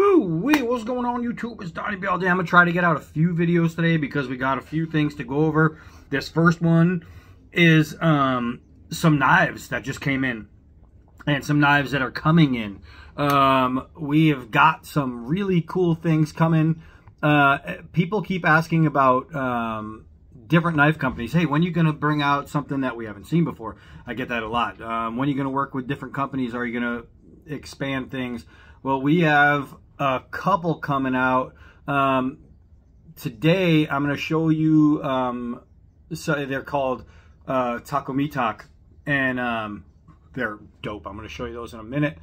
Woo-wee, what's going on YouTube? It's Donnie B all day. I'm going to try to get out a few videos today because we got a few things to go over. This first one is some knives that just came in and some knives that are coming in. We have got some really cool things coming. People keep asking about different knife companies. Hey, when are you going to bring out something that we haven't seen before? I get that a lot. When are you going to work with different companies? Are you going to expand things? Well, we have a couple coming out. Today, I'm going to show you, so they're called Takumitak, and they're dope. I'm going to show you those in a minute.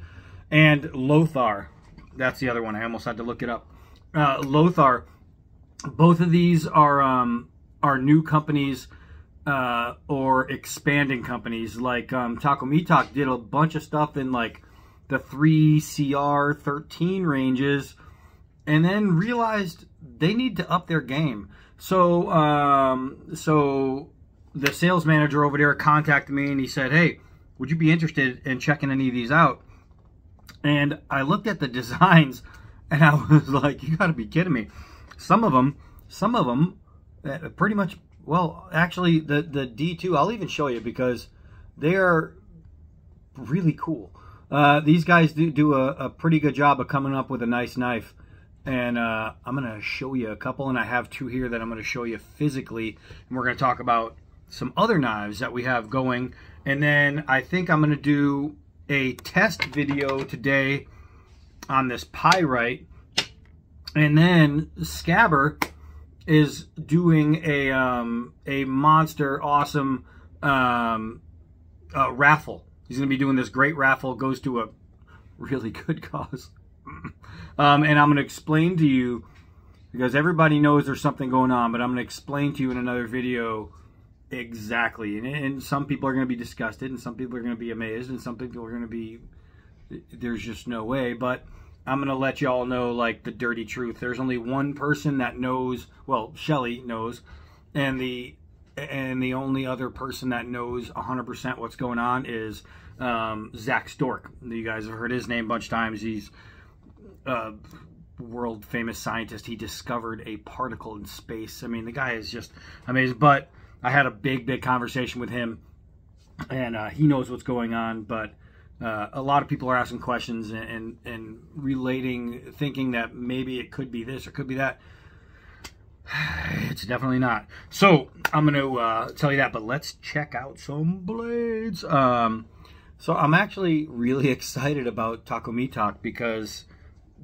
And Lothar, that's the other one. I almost had to look it up. Lothar, both of these are new companies or expanding companies. Like Takumitak did a bunch of stuff in like the 3CR13 ranges, and then realized they need to up their game. So so the sales manager over there contacted me and he said, hey, would you be interested in checking any of these out? And I looked at the designs and I was like, you gotta be kidding me. Some of them pretty much, well, actually the D2, I'll even show you because they are really cool. These guys do a pretty good job of coming up with a nice knife. And I'm going to show you a couple, and I have two here that I'm going to show you physically. And we're going to talk about some other knives that we have going. And then I think I'm going to do a test video today on this pyrite. And then Scabber is doing a monster awesome raffle. He's going to be doing this great raffle. Goes to a really good cause. And I'm going to explain to you, because everybody knows there's something going on, but I'm going to explain to you in another video exactly. And some people are going to be disgusted, and some people are going to be amazed, and some people are going to be, there's just no way. But I'm going to let you all know, like, the dirty truth. There's only one person that knows, well, Shelly knows, and the only other person that knows 100% what's going on is Zach Stork. You guys have heard his name a bunch of times. He's a world famous scientist. He discovered a particle in space. I mean, the guy is just amazing. But I had a big conversation with him, and he knows what's going on. But a lot of people are asking questions and relating, thinking that maybe it could be this or could be that. It's definitely not. So I'm going to tell you that, but let's check out some blades. So I'm actually really excited about Takumitak because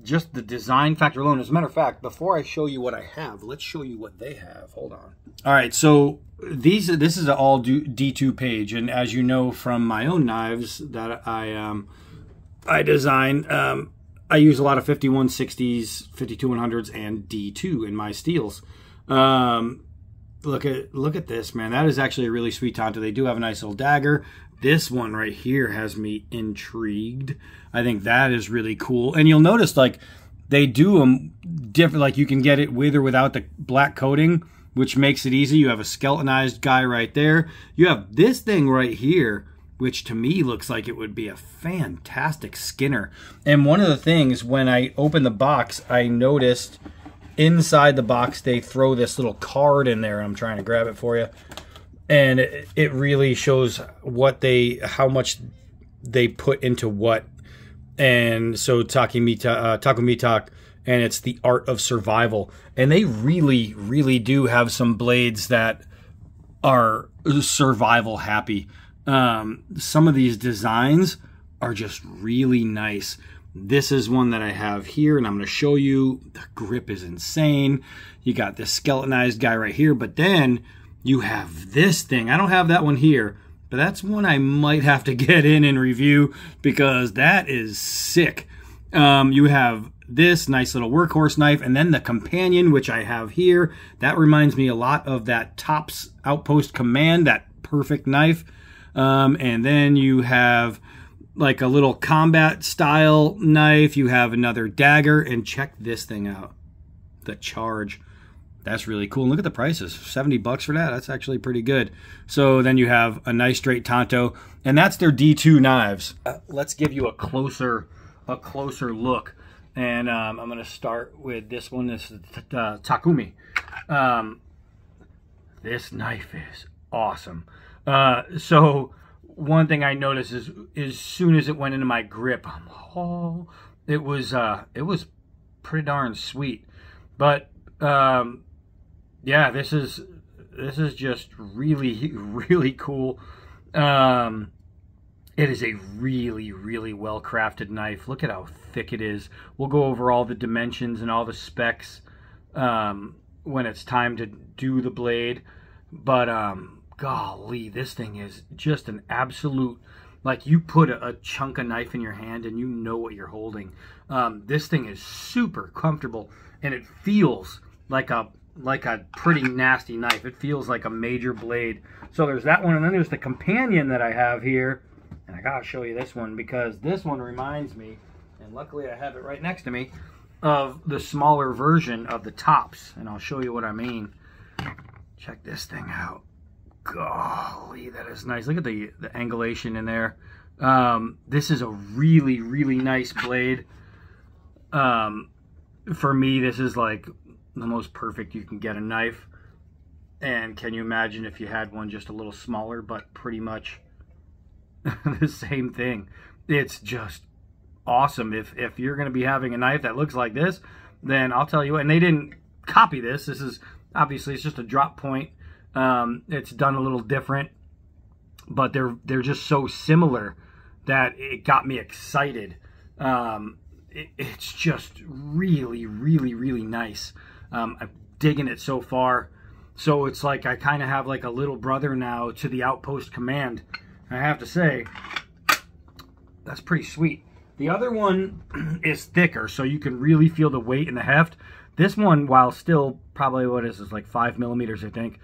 just the design factor alone. As a matter of fact, before I show you what I have, let's show you what they have. Hold on. All right, so this is an all D2 page, and as you know from my own knives that I design, I use a lot of 5160s, 52100s, and D2 in my steels. Look at this, man. That is actually a really sweet Tonto. They do have a nice little dagger. This one right here has me intrigued. I think that is really cool. And you'll notice, like, they do them different. Like, you can get it with or without the black coating, which makes it easy. You have a skeletonized guy right there. You have this thing right here, which to me looks like it would be a fantastic skinner. And one of the things, when I opened the box, I noticed inside the box they throw this little card in there. I'm trying to grab it for you. And it really shows what how much they put into what. And so Takumitak, and it's the art of survival. And they really do have some blades that are survival happy. Some of these designs are just really nice. This is one that I have here, and I'm going to show you. The grip is insane. You got this skeletonized guy right here, but then you have this thing. I don't have that one here, but that's one I might have to get in and review because that is sick. You have this nice little workhorse knife, and then the companion, which I have here. That reminds me a lot of that Tops Outpost Command, that perfect knife. And then you have like a little combat style knife. You have another dagger, and check this thing out. The Charge. That's really cool. And look at the prices. 70 bucks for that. That's actually pretty good. So then you have a nice straight Tonto, and that's their D2 knives. Let's give you a closer look. And I'm going to start with this one. This is Takumi. This knife is awesome. So one thing I noticed is as soon as it went into my grip, it was pretty darn sweet. But yeah, this is just really, really cool. It is a really, really well crafted knife. Look at how thick it is. We'll go over all the dimensions and all the specs when it's time to do the blade. But golly, this thing is just an absolute, like, you put a chunk of knife in your hand and you know what you're holding. This thing is super comfortable, and it feels like a pretty nasty knife. It feels like a major blade. So there's that one, and then there's the companion that I have here. And I gotta show you this one because this one reminds me, and luckily I have it right next to me, of the smaller version of the tops. And I'll show you what I mean. Check this thing out. Golly, that is nice. Look at the angulation in there. This is a really, really nice blade. For me, this is like the most perfect you can get a knife. And can you imagine if you had one just a little smaller, but pretty much the same thing? It's just awesome. If you're going to be having a knife that looks like this, then I'll tell you what. And they didn't copy this. This is obviously, it's just a drop point. It's done a little different, but they're just so similar that it got me excited. It's just really, really, really nice. I'm digging it so far. So it's like I kind of have like a little brother now to the Outpost Command. I have to say, that's pretty sweet. The other one is thicker, so you can really feel the weight and the heft. This one, while still probably, what is this, like 5 millimeters, I think,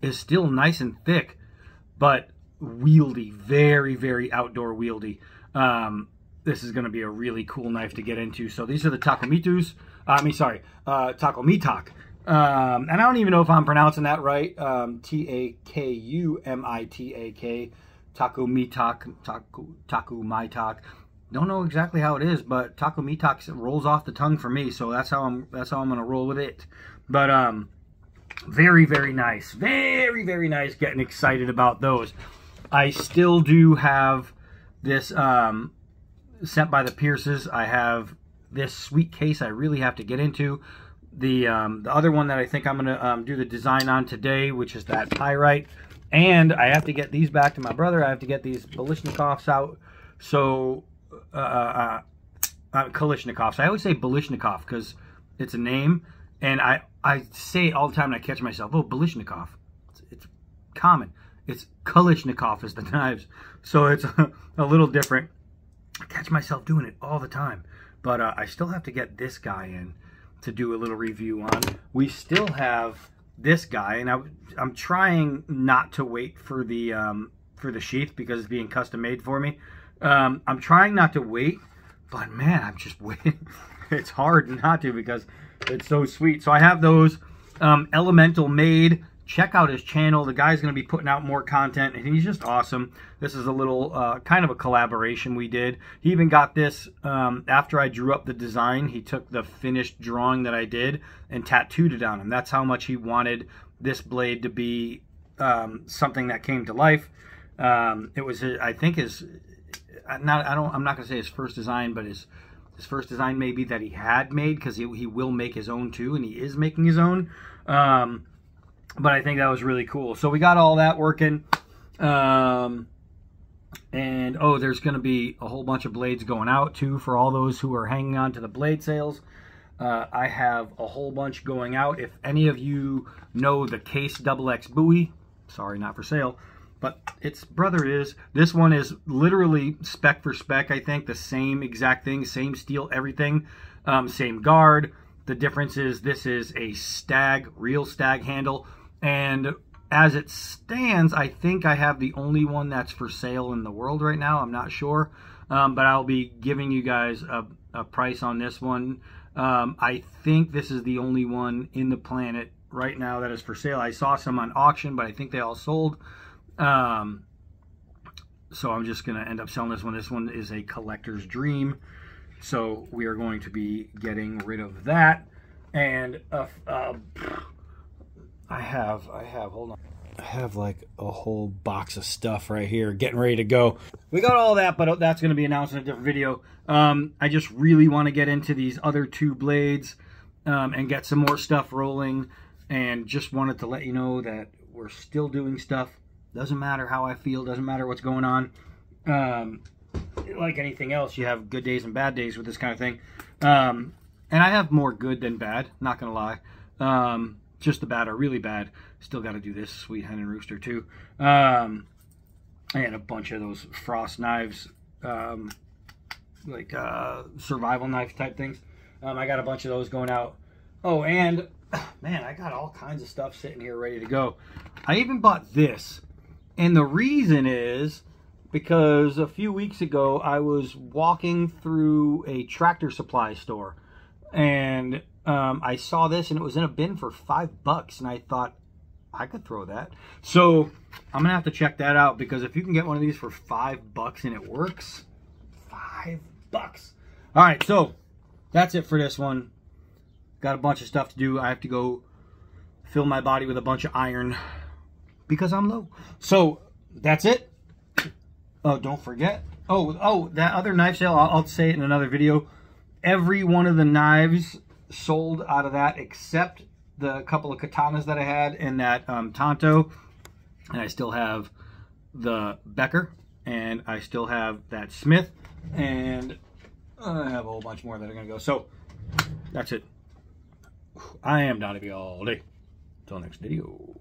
is still nice and thick, but wieldy, very, very outdoor wieldy. This is going to be a really cool knife to get into. So these are the Takumitus. Takumitak. And I don't even know if I'm pronouncing that right. Takumitak. Takumitak. Don't know exactly how it is, but Takumitak rolls off the tongue for me, so that's how I'm going to roll with it. But very, very nice. Very, very nice. Getting excited about those. I still do have this sent by the Pierces. I have this sweet case I really have to get into. The other one that I think I'm going to do the design on today, which is that pyrite. And I have to get these back to my brother. I have to get these Balishnikovs out. So, Kalishnikovs. I always say Balishnikov because it's a name. And I say it all the time and I catch myself. Oh, Balishnikov. It's common. It's Kalishnikov is the knives. So it's a little different. I catch myself doing it all the time. But I still have to get this guy in to do a little review on. We still have this guy, and I'm trying not to wait for the sheath because it's being custom made for me. I'm trying not to wait, but man, I'm just waiting. It's hard not to because it's so sweet. So I have those Elemental made. Check out his channel. The guy's going to be putting out more content, and he's just awesome. This is a little kind of a collaboration we did. He even got this after I drew up the design. He took the finished drawing that I did and tattooed it on him. That's how much he wanted this blade to be something that came to life. It was, I think, I'm not going to say his first design, but his first design maybe that he had made, because he will make his own too, and he is making his own. But I think that was really cool. So we got all that working. And, oh, there's going to be a whole bunch of blades going out, too, for all those who are hanging on to the blade sales. I have a whole bunch going out. If any of you know the Case XX Bowie, sorry, not for sale, but its brother is. This one is literally spec for spec, I think. The same exact thing, same steel, everything. Same guard. The difference is this is a stag, real stag handle. And as it stands, I think I have the only one that's for sale in the world right now. I'm not sure. But I'll be giving you guys a price on this one. I think this is the only one in the planet right now that is for sale. I saw some on auction, but I think they all sold. So I'm just going to end up selling this one. This one is a collector's dream. So we are going to be getting rid of that. And I have, hold on. I have like a whole box of stuff right here getting ready to go. We got all that, but that's going to be announced in a different video. I just really want to get into these other 2 blades and get some more stuff rolling, and just wanted to let you know that we're still doing stuff. Doesn't matter how I feel, doesn't matter what's going on. Like anything else, you have good days and bad days with this kind of thing. And I have more good than bad, not going to lie. Just the bad are really bad. Still got to do this Sweet Hen and Rooster too. I had a bunch of those frost knives, like survival knife type things. I got a bunch of those going out. Oh, and man, I got all kinds of stuff sitting here ready to go. I even bought this, and the reason is because a few weeks ago I was walking through a Tractor Supply store, and I saw this, and it was in a bin for $5, and I thought I could throw that. So I'm gonna have to check that out, because if you can get one of these for $5 and it works, $5. All right, so that's it for this one. Got a bunch of stuff to do. I have to go fill my body with a bunch of iron because I'm low. So that's it. Oh, don't forget. Oh, that other knife sale, I'll say it in another video. Every one of the knives sold out of that, except the couple of katanas that I had and that Tonto. And I still have the Becker, and I still have that Smith, and I have a whole bunch more that are going to go. So that's it. I am Donnie all day. Until next video.